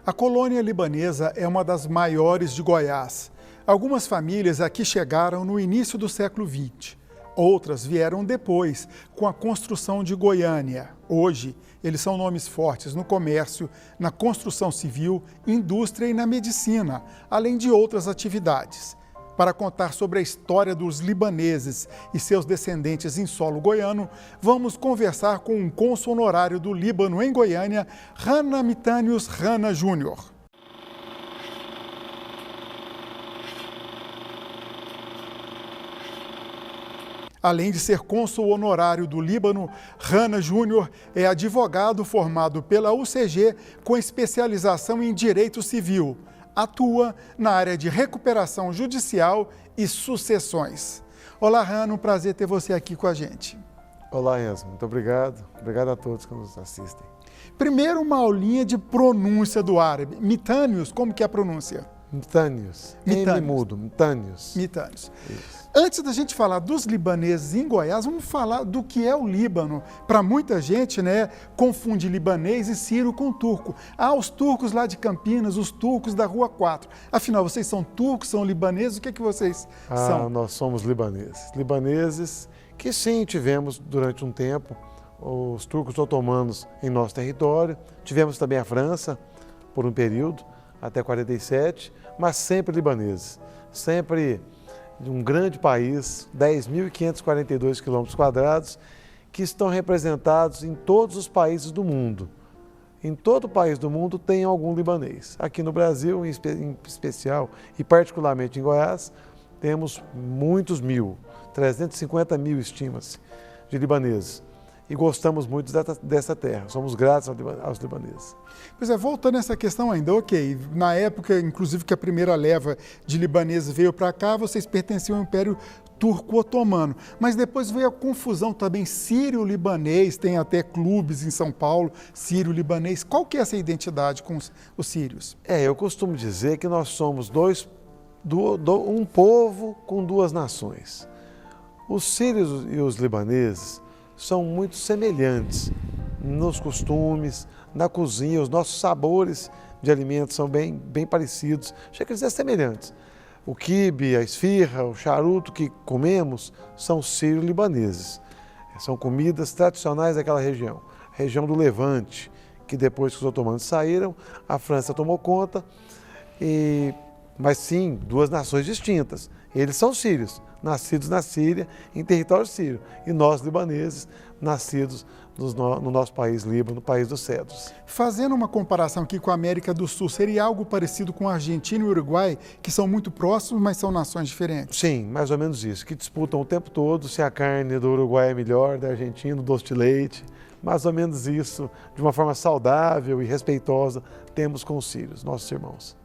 A colônia libanesa é uma das maiores de Goiás. Algumas famílias aqui chegaram no início do século XX. Outras vieram depois, com a construção de Goiânia. Hoje, eles são nomes fortes no comércio, na construção civil, indústria e na medicina, além de outras atividades. Para contar sobre a história dos libaneses e seus descendentes em solo goiano, vamos conversar com um cônsul honorário do Líbano em Goiânia, Rana Mitânios Rana Júnior. Além de ser cônsul honorário do Líbano, Rana Júnior é advogado formado pela UCG com especialização em direito civil. Atua na área de recuperação judicial e sucessões. Olá, Rana, um prazer ter você aqui com a gente. Olá, Enzo, muito obrigado. Obrigado a todos que nos assistem. Primeiro, uma aulinha de pronúncia do árabe. Mitânios, como que é a pronúncia? Mitânios. M mudo, Mitânios. Mitânios. Antes da gente falar dos libaneses em Goiás, vamos falar do que é o Líbano. Para muita gente, confunde libanês e sírio com turco. Os turcos lá de Campinas, os turcos da Rua 4. Afinal, vocês são turcos, são libaneses? O que é que vocês são? Nós somos libaneses. Libaneses que sim, tivemos durante um tempo os turcos otomanos em nosso território. Tivemos também a França por um período, até 47, mas sempre libaneses. Sempre de um grande país, 10.542 quilômetros, que estão representados em todos os países do mundo. Em todo país do mundo tem algum libanês. Aqui no Brasil, em especial, e particularmente em Goiás, temos muitos mil, 350 mil estima-se, de libaneses. E gostamos muito dessa terra, somos gratos aos libaneses. Pois é, voltando a essa questão ainda, na época, inclusive, que a primeira leva de libaneses veio para cá, vocês pertenciam ao Império Turco-Otomano, mas depois veio a confusão também sírio-libanês, tem até clubes em São Paulo, sírio-libanês. Qual que é essa identidade com os sírios? Eu costumo dizer que nós somos um povo com duas nações. Os sírios e os libaneses são muito semelhantes nos costumes, na cozinha, os nossos sabores de alimentos são bem parecidos, chega a dizer semelhantes. O quibe, a esfirra, o charuto que comemos são sírio-libaneses. São comidas tradicionais daquela região do Levante, que depois que os otomanos saíram, a França tomou conta, mas sim, duas nações distintas. Eles são sírios, nascidos na Síria, em território sírio, e nós, libaneses, nascidos no nosso país, Líbano, no país dos cedros. Fazendo uma comparação aqui com a América do Sul, seria algo parecido com a Argentina e o Uruguai, que são muito próximos, mas são nações diferentes? Sim, mais ou menos isso, que disputam o tempo todo se a carne do Uruguai é melhor, da Argentina, o doce de leite, mais ou menos isso, de uma forma saudável e respeitosa, temos com os sírios, nossos irmãos.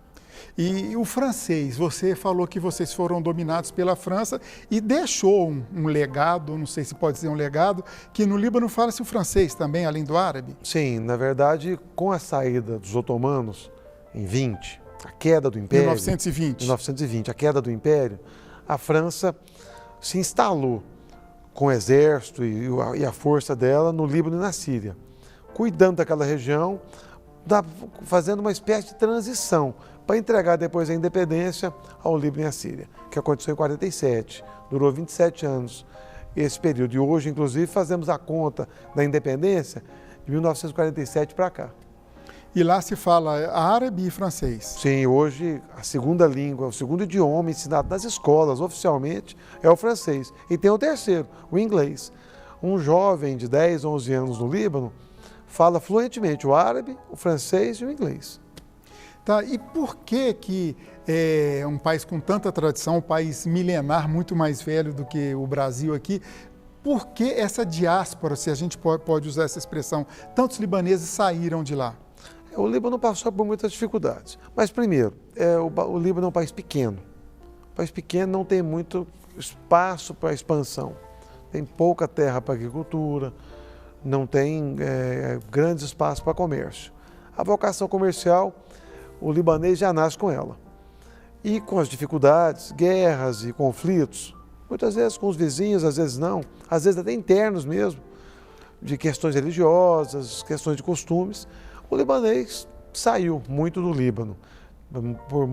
E o francês, você falou que vocês foram dominados pela França e deixou um legado, não sei se pode dizer um legado, que no Líbano fala-se o francês também, além do árabe? Sim, na verdade, com a saída dos otomanos em 20, a queda do Império... 1920, a queda do Império, a França se instalou com o exército e a força dela no Líbano e na Síria, cuidando daquela região, fazendo uma espécie de transição para entregar depois a independência ao Líbano e à Síria, que aconteceu em 47, durou 27 anos esse período. E hoje, inclusive, fazemos a conta da independência de 1947 para cá. E lá se fala árabe e francês? Sim, hoje a segunda língua, o segundo idioma ensinado nas escolas oficialmente é o francês. E tem o terceiro, o inglês. Um jovem de 10, 11 anos no Líbano fala fluentemente o árabe, o francês e o inglês. Tá, e por que um país com tanta tradição, um país milenar, muito mais velho do que o Brasil aqui, por que essa diáspora, se a gente pode usar essa expressão, tantos libaneses saíram de lá? O Líbano passou por muitas dificuldades, mas primeiro, o Líbano é um país pequeno. Um país pequeno não tem muito espaço para expansão, tem pouca terra para agricultura, não tem grandes espaços para comércio. A vocação comercial, o libanês já nasce com ela. E com as dificuldades, guerras e conflitos, muitas vezes com os vizinhos, às vezes não, às vezes até internos mesmo, de questões religiosas, questões de costumes, o libanês saiu muito do Líbano,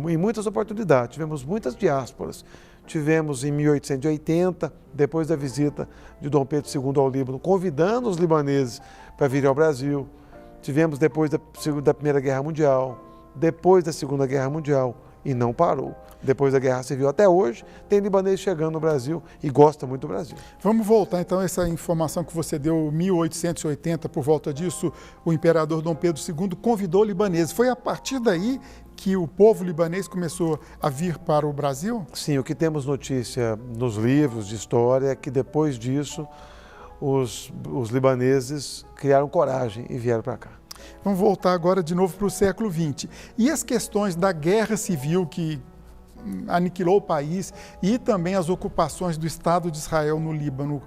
em muitas oportunidades, tivemos muitas diásporas. Tivemos em 1880, depois da visita de Dom Pedro II ao Líbano, convidando os libaneses para virem ao Brasil. Tivemos depois da Primeira Guerra Mundial, depois da Segunda Guerra Mundial, e não parou. Depois da Guerra Civil até hoje, tem libanês chegando no Brasil e gosta muito do Brasil. Vamos voltar então a essa informação que você deu, 1880, por volta disso, o imperador Dom Pedro II convidou libaneses. Foi a partir daí que o povo libanês começou a vir para o Brasil? Sim, o que temos notícia nos livros de história é que depois disso os libaneses criaram coragem e vieram para cá. Vamos voltar agora de novo para o século XX. E as questões da guerra civil que aniquilou o país e também as ocupações do Estado de Israel no Líbano,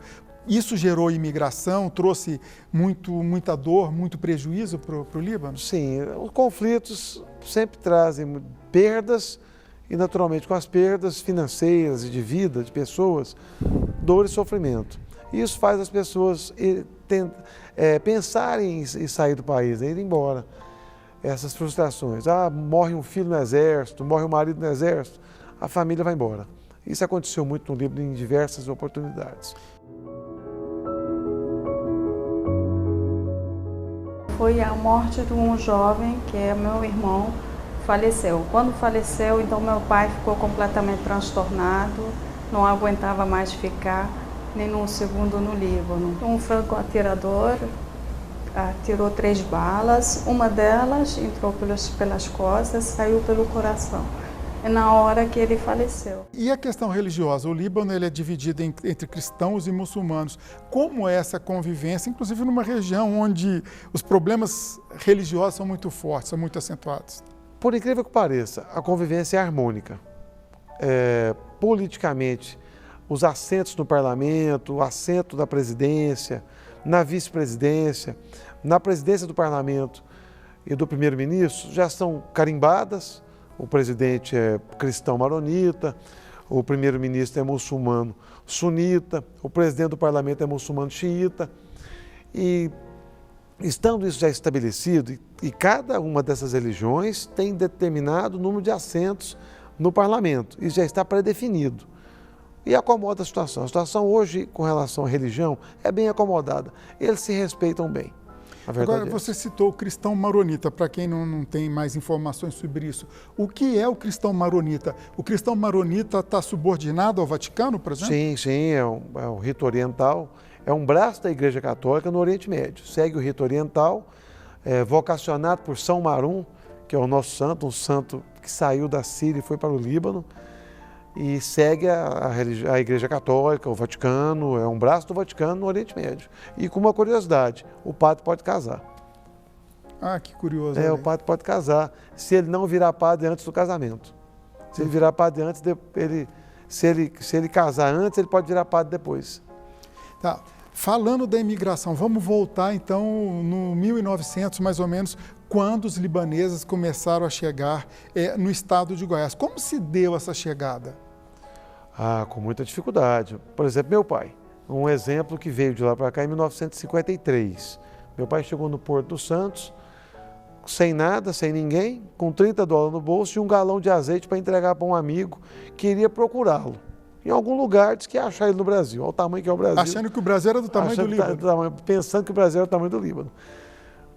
isso gerou imigração, trouxe muita dor, muito prejuízo para o Líbano? Sim, os conflitos sempre trazem perdas e, naturalmente, com as perdas financeiras e de vida de pessoas, dor e sofrimento. Isso faz as pessoas pensarem em sair do país, ir embora. Essas frustrações. Morre um filho no exército, morre um marido no exército, a família vai embora. Isso aconteceu muito no Líbano em diversas oportunidades. Foi a morte de um jovem, que é meu irmão, faleceu. Quando faleceu, então meu pai ficou completamente transtornado, não aguentava mais ficar nem um segundo no Líbano. Um franco-atirador atirou 3 balas, uma delas entrou pelas costas, saiu pelo coração. É na hora que ele faleceu. E a questão religiosa? O Líbano ele é dividido entre cristãos e muçulmanos. Como é essa convivência, inclusive numa região onde os problemas religiosos são muito fortes, são muito acentuados? Por incrível que pareça, a convivência é harmônica. Politicamente, os assentos no parlamento, o assento da presidência, na vice-presidência, na presidência do parlamento e do primeiro-ministro já são carimbadas. O presidente é cristão maronita, o primeiro-ministro é muçulmano sunita, o presidente do parlamento é muçulmano xiita. E estando isso já estabelecido, e cada uma dessas religiões tem determinado número de assentos no parlamento, isso já está pré-definido. E acomoda a situação. A situação hoje, com relação à religião, é bem acomodada. Eles se respeitam bem. Agora, você citou o cristão maronita, para quem não tem mais informações sobre isso. O que é o cristão maronita? O cristão maronita está subordinado ao Vaticano, por exemplo? Sim, é um rito oriental, é um braço da Igreja Católica no Oriente Médio. Segue o rito oriental, vocacionado por São Marum, que é o nosso santo, um santo que saiu da Síria e foi para o Líbano, e segue a Igreja Católica, o Vaticano, é um braço do Vaticano no Oriente Médio. E com uma curiosidade, o padre pode casar. Ah, que curioso. O padre pode casar, se ele não virar padre antes do casamento. Se ele virar padre antes, se ele casar antes, ele pode virar padre depois. Tá. Falando da imigração, vamos voltar então no 1900, mais ou menos, quando os libaneses começaram a chegar no estado de Goiás. Como se deu essa chegada? Com muita dificuldade. Por exemplo, meu pai, um exemplo que veio de lá para cá em 1953. Meu pai chegou no Porto dos Santos, sem nada, sem ninguém, com $30 no bolso e um galão de azeite para entregar para um amigo que iria procurá-lo. Em algum lugar, diz que ia achar ele no Brasil, olha o tamanho que é o Brasil. Achando que o Brasil era do tamanho do Líbano. Pensando que o Brasil era do tamanho do Líbano.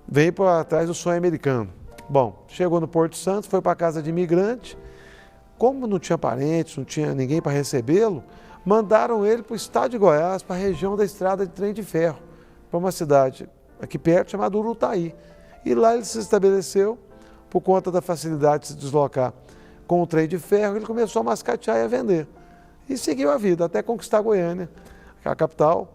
Veio para trás do sonho americano. Bom, chegou no Porto Santo, foi para a casa de imigrante. Como não tinha parentes, não tinha ninguém para recebê-lo, mandaram ele para o estado de Goiás, para a região da estrada de trem de ferro, para uma cidade aqui perto chamada Urutaí. E lá ele se estabeleceu, por conta da facilidade de se deslocar com o trem de ferro, ele começou a mascatear e a vender. E seguiu a vida, até conquistar Goiânia, a capital,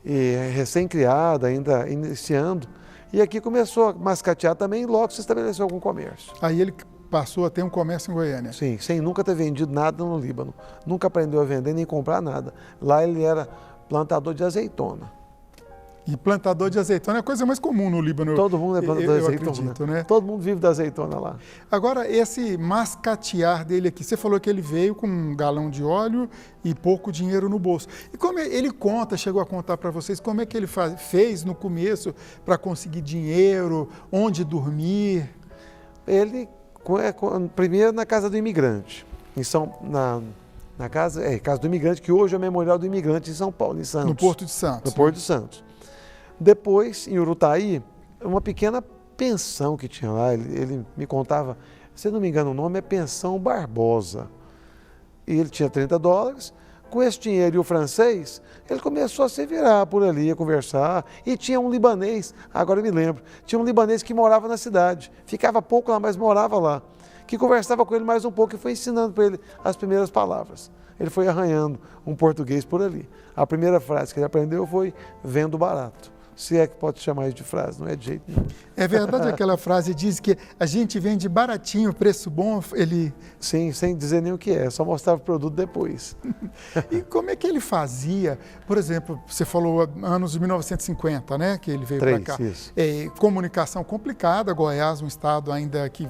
e recém-criada, ainda iniciando. E aqui começou a mascatear também e logo se estabeleceu algum comércio. Aí ele passou a ter um comércio em Goiânia? Sim, sem nunca ter vendido nada no Líbano. Nunca aprendeu a vender nem comprar nada. Lá ele era plantador de azeitona. E plantador de azeitona é a coisa mais comum no Líbano. Todo mundo é plantador de azeitona. Acredito, né? Todo mundo vive da azeitona lá. Agora, esse mascatear dele aqui, você falou que ele veio com um galão de óleo e pouco dinheiro no bolso. E como ele chegou a contar para vocês, como é que ele fez no começo para conseguir dinheiro, onde dormir? Ele, primeiro na Casa do Imigrante, Casa do Imigrante, que hoje é o Memorial do Imigrante em São Paulo, em Santos. No Porto de Santos. No Porto de Santos. Depois, em Urutaí, uma pequena pensão que tinha lá, ele me contava, se não me engano o nome é Pensão Barbosa. E ele tinha $30, com esse dinheiro e o francês, ele começou a se virar por ali, a conversar, e tinha um libanês, agora eu me lembro, tinha um libanês que morava na cidade, ficava pouco lá, mas morava lá, que conversava com ele mais um pouco e foi ensinando para ele as primeiras palavras. Ele foi arranhando um português por ali. A primeira frase que ele aprendeu foi vendo barato. Se é que pode chamar isso de frase, não é de jeito nenhum. É verdade aquela frase diz que a gente vende baratinho, preço bom, ele... Sim, sem dizer nem o que é, só mostrava o produto depois. E como é que ele fazia? Por exemplo, você falou anos de 1950, né, que ele veio para cá. Isso. Comunicação complicada, Goiás, um estado ainda que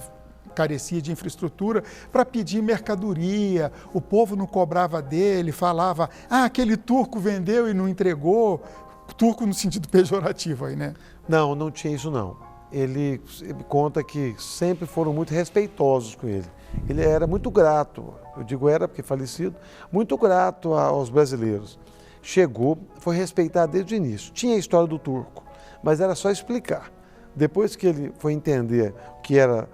carecia de infraestrutura, para pedir mercadoria, o povo não cobrava dele, falava, aquele turco vendeu e não entregou. Turco no sentido pejorativo aí, né? Não, não tinha isso não. Ele conta que sempre foram muito respeitosos com ele. Ele era muito grato, eu digo era porque falecido, muito grato aos brasileiros. Chegou, foi respeitado desde o início. Tinha a história do turco, mas era só explicar. Depois que ele foi entender o que era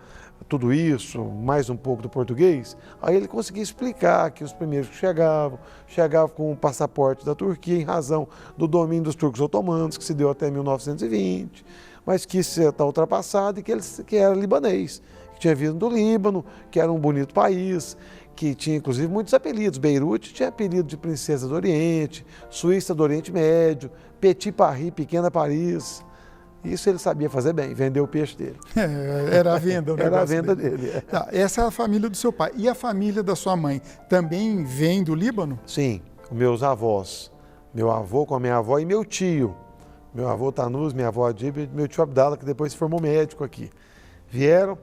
tudo isso, mais um pouco do português, aí ele conseguia explicar que os primeiros que chegavam com o passaporte da Turquia em razão do domínio dos turcos otomanos, que se deu até 1920, mas que isso está ultrapassado e que era libanês, que tinha vindo do Líbano, que era um bonito país, que tinha inclusive muitos apelidos. Beirute tinha apelido de Princesa do Oriente, Suíça do Oriente Médio, Petit Paris, Pequena Paris. Isso ele sabia fazer bem, vender o peixe dele. Era a venda o negócio Era a venda dele. Essa é a família do seu pai. E a família da sua mãe também vem do Líbano? Sim, meus avós. Meu avô com a minha avó e meu tio. Meu avô Tanus, minha avó Adib e meu tio Abdala, que depois se formou médico aqui. Vieram,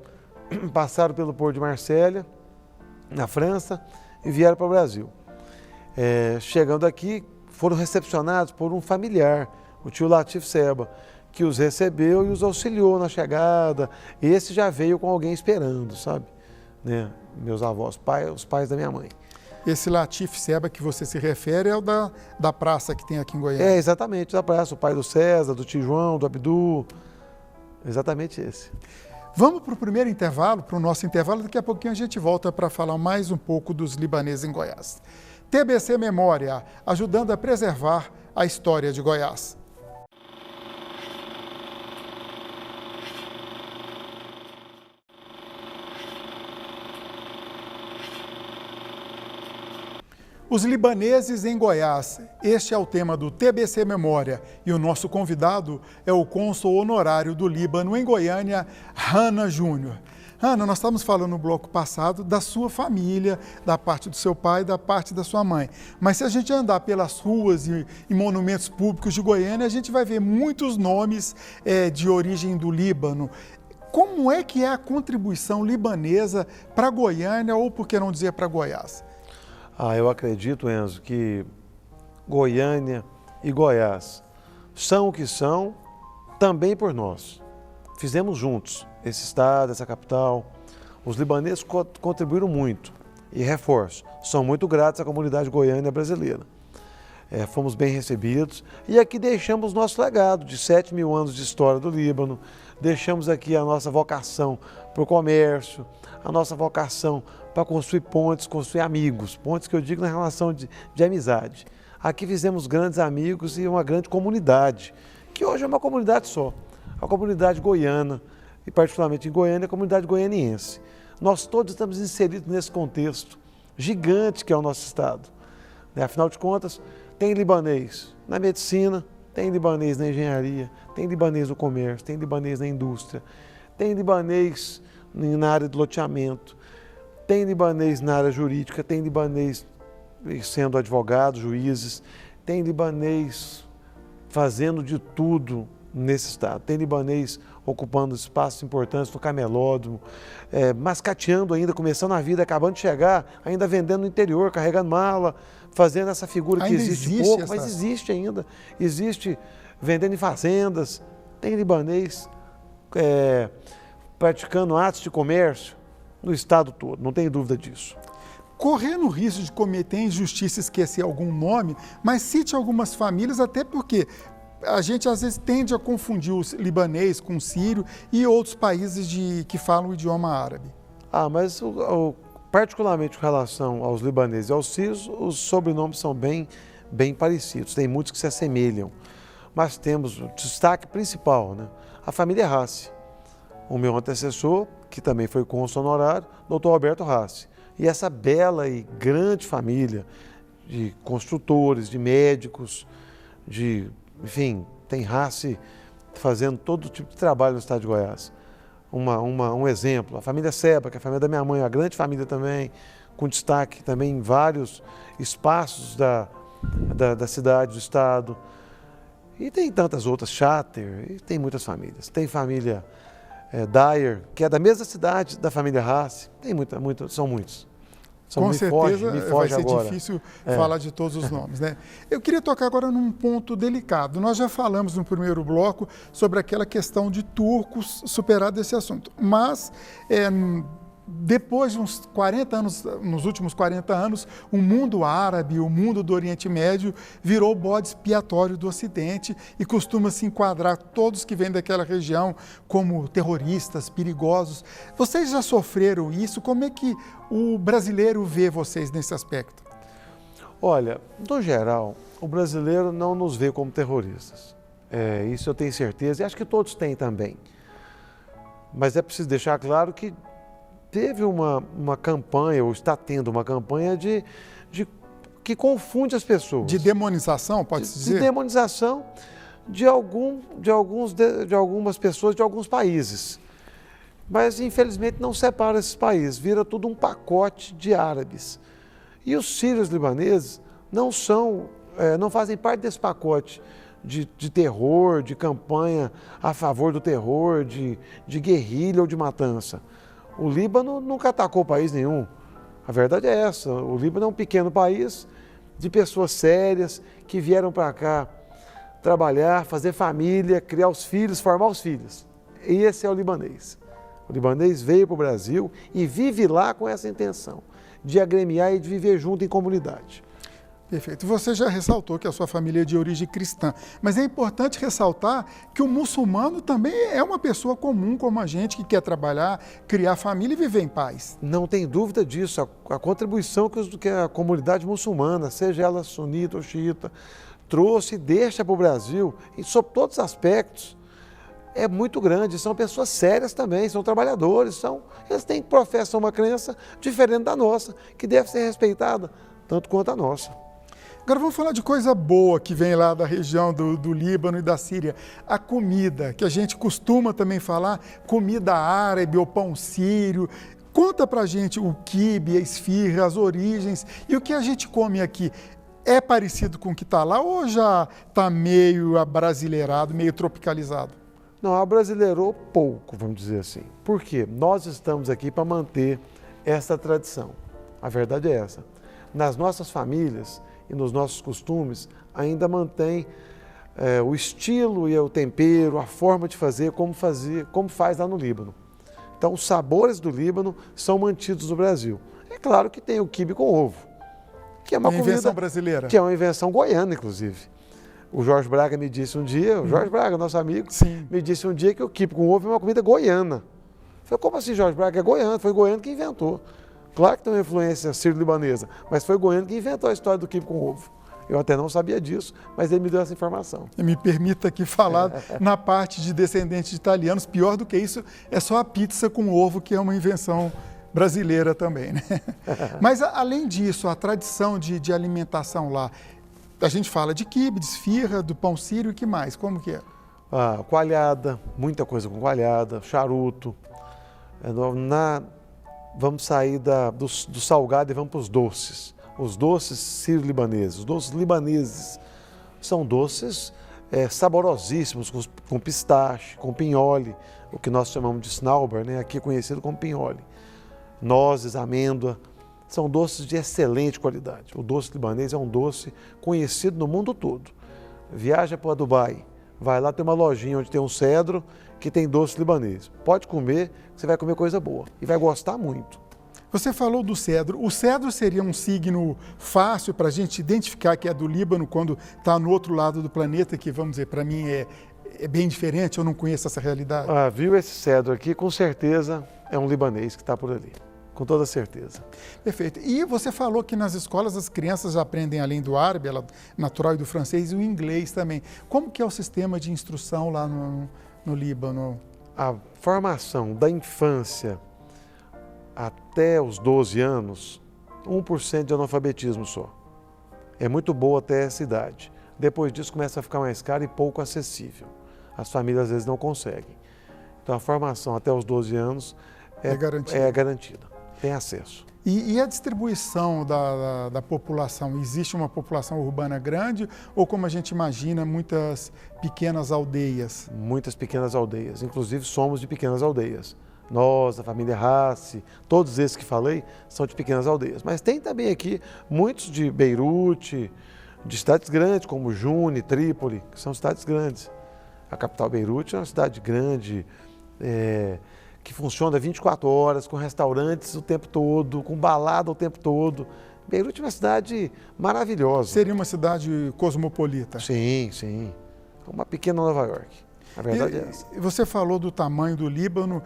passaram pelo Porto de Marselha, na França, e vieram para o Brasil. Chegando aqui, foram recepcionados por um familiar, o tio Latif Seba, que os recebeu e os auxiliou na chegada. Esse já veio com alguém esperando, sabe? Né? Meus avós, os pais da minha mãe. Esse Latif Seba que você se refere é o da praça que tem aqui em Goiânia? Exatamente, da praça, o pai do César, do tio João, do Abdu, exatamente esse. Vamos para o primeiro intervalo, para o nosso intervalo, daqui a pouquinho a gente volta para falar mais um pouco dos libaneses em Goiás. TBC Memória, ajudando a preservar a história de Goiás. Os libaneses em Goiás, este é o tema do TBC Memória e o nosso convidado é o cônsul honorário do Líbano em Goiânia, Hanna Júnior. Hanna, nós estávamos falando no bloco passado da sua família, da parte do seu pai e da parte da sua mãe. Mas se a gente andar pelas ruas e monumentos públicos de Goiânia, a gente vai ver muitos nomes de origem do Líbano. Como é que é a contribuição libanesa para Goiânia ou, por que não dizer, para Goiás? Eu acredito, Enzo, que Goiânia e Goiás são o que são também por nós. Fizemos juntos esse estado, essa capital. Os libaneses contribuíram muito e, reforço, são muito gratos à comunidade goiana brasileira. Fomos bem recebidos e aqui deixamos nosso legado de 7 mil anos de história do Líbano, deixamos aqui a nossa vocação para o comércio, a nossa vocação para construir pontes, construir amigos, pontes que eu digo na relação de amizade. Aqui fizemos grandes amigos e uma grande comunidade, que hoje é uma comunidade só, a comunidade goiana, e particularmente em Goiânia, a comunidade goianiense. Nós todos estamos inseridos nesse contexto gigante que é o nosso estado. Afinal de contas, tem libanês na medicina, tem libanês na engenharia, tem libanês no comércio, tem libanês na indústria, tem libanês na área do loteamento, tem libanês na área jurídica, tem libanês sendo advogados, juízes, tem libanês fazendo de tudo nesse estado, tem libanês ocupando espaços importantes no camelódromo, mascateando ainda, começando a vida, acabando de chegar, ainda vendendo no interior, carregando mala, fazendo essa figura que existe pouco, mas existe ainda, existe vendendo em fazendas, tem libanês praticando atos de comércio no estado todo, não tem dúvida disso. Correndo o risco de cometer injustiça, esquecer algum nome, mas cite algumas famílias, até porque a gente às vezes tende a confundir o libanês com o sírio e outros países que falam o idioma árabe. Mas particularmente com relação aos libaneses e aos sírios, os sobrenomes são bem parecidos, tem muitos que se assemelham, mas temos o destaque principal, né? A família Rassi. O meu antecessor, que também foi cônsul honorário, Dr. Roberto Rassi. E essa bela e grande família de construtores, de médicos, enfim, tem Rassi fazendo todo tipo de trabalho no estado de Goiás. Um exemplo, a família Seba, que é a família da minha mãe, uma grande família também, com destaque também em vários espaços da cidade, do estado. E tem tantas outras, Cháter, e tem muitas famílias. Tem família Dyer, que é da mesma cidade da família Rassi. Tem são muitos. Com certeza vai ser agora. difícil falar de todos os nomes, né? Eu queria tocar agora num ponto delicado. Nós já falamos no primeiro bloco sobre aquela questão de turcos, superado esse assunto. Mas depois de uns 40 anos, nos últimos 40 anos, o mundo árabe, o mundo do Oriente Médio virou bode expiatório do Ocidente e costuma se enquadrar todos que vêm daquela região como terroristas, perigosos. Vocês já sofreram isso? Como é que o brasileiro vê vocês nesse aspecto? Olha, no geral, o brasileiro não nos vê como terroristas. Isso eu tenho certeza e acho que todos têm também. Mas é preciso deixar claro que teve uma campanha, ou está tendo uma campanha que confunde as pessoas. De demonização, pode-se dizer? De demonização de algumas pessoas de alguns países. Mas, infelizmente, não separa esses países, vira tudo um pacote de árabes. E os sírios libaneses não fazem parte desse pacote de terror, de campanha a favor do terror, de guerrilha ou de matança. O Líbano nunca atacou país nenhum. A verdade é essa. O Líbano é um pequeno país de pessoas sérias que vieram para cá trabalhar, fazer família, criar os filhos, formar os filhos. E esse é o libanês. O libanês veio para o Brasil e vive lá com essa intenção de agremiar e de viver junto em comunidade. Perfeito. Você já ressaltou que a sua família é de origem cristã, mas é importante ressaltar que o muçulmano também é uma pessoa comum como a gente, que quer trabalhar, criar família e viver em paz. Não tem dúvida disso. A contribuição que a comunidade muçulmana, seja ela sunita ou xiita, trouxe e deixa para o Brasil, e sob todos os aspectos, é muito grande. São pessoas sérias também, são trabalhadores, eles professam uma crença diferente da nossa, que deve ser respeitada tanto quanto a nossa. Agora vamos falar de coisa boa que vem lá da região do Líbano e da Síria. A comida, que a gente costuma também falar, comida árabe ou pão sírio. Conta pra gente o quibe, a esfirra, as origens e o que a gente come aqui. É parecido com o que está lá ou já está meio abrasileirado, meio tropicalizado? Não, abrasileirou pouco, vamos dizer assim. Por quê? Nós estamos aqui para manter essa tradição. A verdade é essa. Nas nossas famílias e nos nossos costumes, ainda mantém o estilo e o tempero, a forma de fazer, como faz lá no Líbano. Então, os sabores do Líbano são mantidos no Brasil. É claro que tem o quibe com ovo, que é uma invenção brasileira. Que é uma invenção goiana, inclusive. O Jorge Braga me disse um dia, o Jorge Braga, nosso amigo, Sim. me disse um dia que o quibe com ovo é uma comida goiana. Eu falei, como assim, Jorge Braga? É goiano, foi goiano que inventou. Claro que tem uma influência sírio-libanesa, mas foi goiano que inventou a história do quibe com ovo. Eu até não sabia disso, mas ele me deu essa informação. Me permita aqui falar na parte de descendentes de italianos, pior do que isso, é só a pizza com ovo, que é uma invenção brasileira também, né? Mas, além disso, a tradição de alimentação lá, a gente fala de quibe, de esfirra, do pão sírio e que mais? Como que é? Coalhada, muita coisa com coalhada, charuto. Vamos sair do salgado e vamos para os doces. Os doces sírio-libaneses. Os doces libaneses são doces saborosíssimos, com pistache, com pinhole, o que nós chamamos de snauber, né? Aqui conhecido como pinhole. Nozes, amêndoa, são doces de excelente qualidade. O doce libanês é um doce conhecido no mundo todo. Viaja para Dubai, vai lá, tem uma lojinha onde tem um cedro, que tem doce libanês. Pode comer, você vai comer coisa boa e vai gostar muito. Você falou do cedro. O cedro seria um signo fácil para a gente identificar que é do Líbano quando está no outro lado do planeta, que, vamos dizer, para mim é bem diferente, eu não conheço essa realidade. Viu esse cedro aqui, com certeza é um libanês que está por ali. Com toda certeza. Perfeito. E você falou que nas escolas as crianças aprendem, além do árabe, natural e do francês, e o inglês também. Como que é o sistema de instrução lá no Líbano? A formação da infância até os 12 anos, 1% de analfabetismo só. É muito boa até essa idade. Depois disso começa a ficar mais caro e pouco acessível. As famílias às vezes não conseguem. Então a formação até os 12 anos é garantida. Tem acesso. E a distribuição da população? Existe uma população urbana grande ou, como a gente imagina, muitas pequenas aldeias? Muitas pequenas aldeias. Inclusive somos de pequenas aldeias. Nós, a família Rassi, todos esses que falei, são de pequenas aldeias. Mas tem também aqui muitos de Beirute, de cidades grandes, como June, Trípoli, que são cidades grandes. A capital Beirute é uma cidade grande, que funciona 24 horas, com restaurantes o tempo todo, com balada o tempo todo. Beirute é uma cidade maravilhosa. Seria uma cidade cosmopolita? Sim, sim. Uma pequena Nova York. A verdade é essa. Você falou do tamanho do Líbano.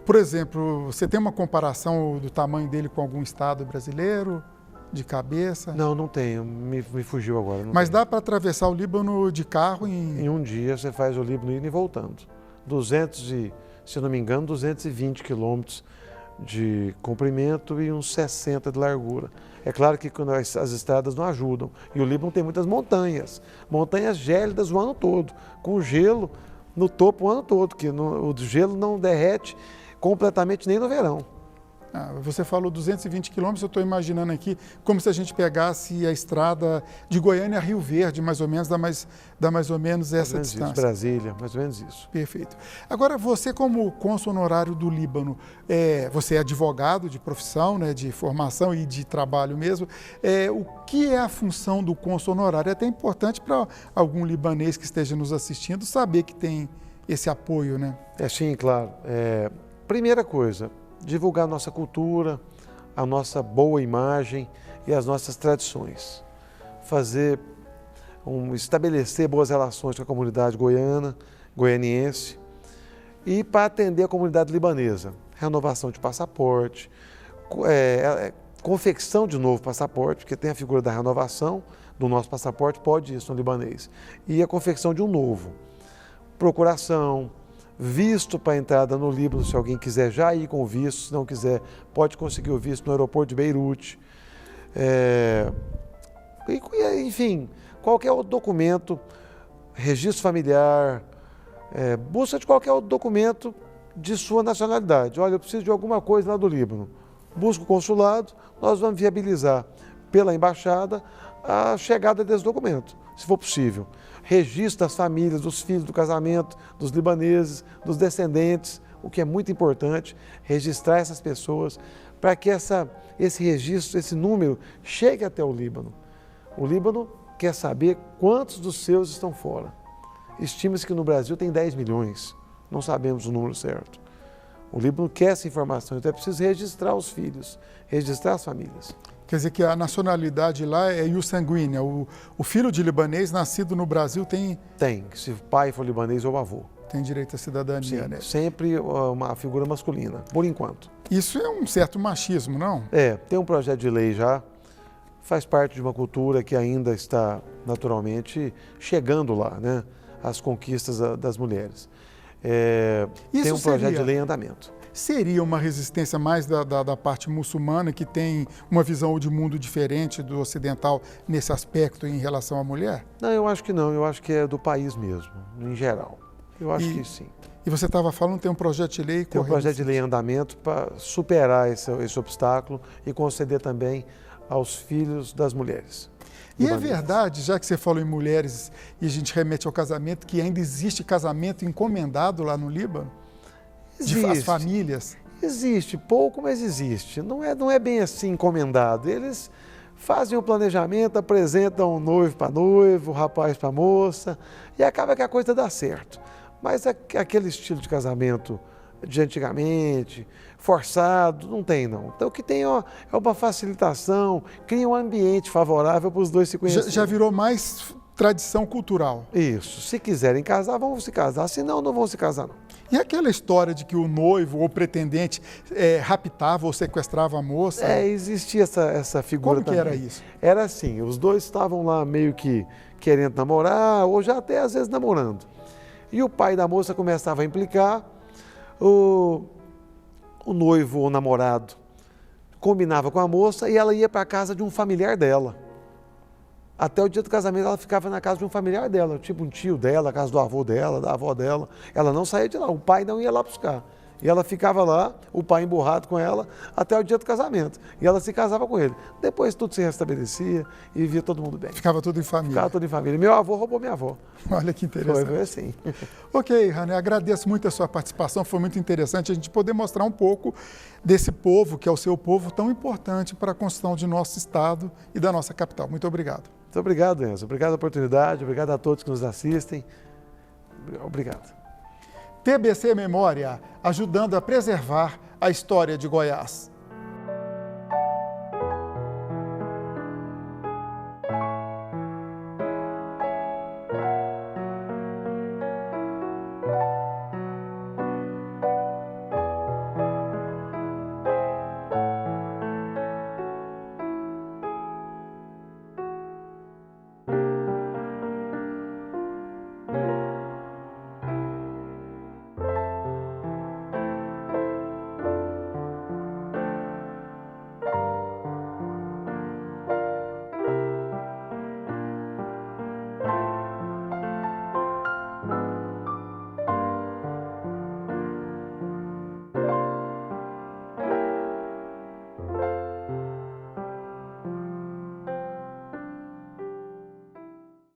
Por exemplo, você tem uma comparação do tamanho dele com algum estado brasileiro, de cabeça? Não tenho. Me fugiu agora. Mas dá para atravessar o Líbano de carro em... Em um dia você faz o Líbano indo e voltando. Se não me engano, 220 quilômetros de comprimento e uns 60 de largura. É claro que quando as estradas não ajudam. E o Líbano tem muitas montanhas, montanhas gélidas o ano todo, com gelo no topo o ano todo, que o gelo não derrete completamente nem no verão. Você falou 220 quilômetros, eu estou imaginando aqui como se a gente pegasse a estrada de Goiânia a Rio Verde, mais ou menos, dá mais ou menos essa distância. Isso, Brasília, mais ou menos isso. Perfeito. Agora, você como cônsul honorário do Líbano, você é advogado de profissão, né, de formação e de trabalho mesmo, o que é a função do cônsul honorário? É até importante para algum libanês que esteja nos assistindo saber que tem esse apoio, né? Sim, claro. Primeira coisa, divulgar a nossa cultura, a nossa boa imagem e as nossas tradições. Estabelecer boas relações com a comunidade goianiense e para atender a comunidade libanesa. Renovação de passaporte, confecção de novo passaporte, porque tem a figura da renovação do nosso passaporte, pode isso no libanês, e a confecção de um novo. Procuração, visto para entrada no Líbano, se alguém quiser já ir com visto, se não quiser, pode conseguir o visto no aeroporto de Beirute. Enfim, qualquer outro documento, registro familiar, busca de qualquer outro documento de sua nacionalidade. Olha, eu preciso de alguma coisa lá do Líbano. Busca o consulado, nós vamos viabilizar pela embaixada a chegada desse documento, se for possível. Registro das famílias, dos filhos do casamento, dos libaneses, dos descendentes, o que é muito importante, registrar essas pessoas para que esse registro, esse número, chegue até o Líbano. O Líbano quer saber quantos dos seus estão fora. Estima-se que no Brasil tem 10 milhões, não sabemos o número certo. O Líbano quer essa informação, então é preciso registrar os filhos, registrar as famílias. Quer dizer que a nacionalidade lá é iussanguínea. O filho de libanês nascido no Brasil tem... Tem, se o pai for libanês ou o avô. Tem direito à cidadania, sim, né? Sempre uma figura masculina, por enquanto. Isso é um certo machismo, não? Tem um projeto de lei já, faz parte de uma cultura que ainda está naturalmente chegando lá, né? As conquistas das mulheres. Tem um projeto de lei em andamento. Seria uma resistência mais da parte muçulmana, que tem uma visão de mundo diferente do ocidental nesse aspecto em relação à mulher? Não, eu acho que não. Eu acho que é do país mesmo, em geral. Eu acho que sim. E você estava falando, tem um projeto de lei... Tem um projeto de lei em andamento para superar esse obstáculo e conceder também aos filhos das mulheres. E é verdade, já que você falou em mulheres e a gente remete ao casamento, que ainda existe casamento encomendado lá no Líbano? Existe. As famílias? Existe, pouco, mas existe. Não é bem assim encomendado. Eles fazem o planejamento, apresentam o noivo para noivo, o rapaz para a moça, e acaba que a coisa dá certo. Mas aquele estilo de casamento de antigamente, forçado, não tem não. Então o que tem é uma facilitação, cria um ambiente favorável para os dois se conhecerem. Já virou mais tradição cultural. Isso. Se quiserem casar, vão se casar. Se não, não vão se casar não. E aquela história de que o noivo ou pretendente raptava ou sequestrava a moça? Existia essa figura também. Como que era isso? Era assim, os dois estavam lá meio que querendo namorar, ou já até às vezes namorando. E o pai da moça começava a implicar, o noivo ou namorado combinava com a moça e ela ia para a casa de um familiar dela. Até o dia do casamento ela ficava na casa de um familiar dela, tipo um tio dela, a casa do avô dela, da avó dela. Ela não saía de lá, o pai não ia lá buscar. E ela ficava lá, o pai emburrado com ela, até o dia do casamento. E ela se casava com ele. Depois tudo se restabelecia e vivia todo mundo bem. Ficava tudo em família. Ficava tudo em família. Meu avô roubou minha avó. Olha que interessante. Foi assim. Ok, Rani, agradeço muito a sua participação. Foi muito interessante a gente poder mostrar um pouco desse povo, que é o seu povo, tão importante para a construção de nosso estado e da nossa capital. Muito obrigado. Muito obrigado, Enzo. Obrigado pela oportunidade. Obrigado a todos que nos assistem. Obrigado. TBC Memória, ajudando a preservar a história de Goiás.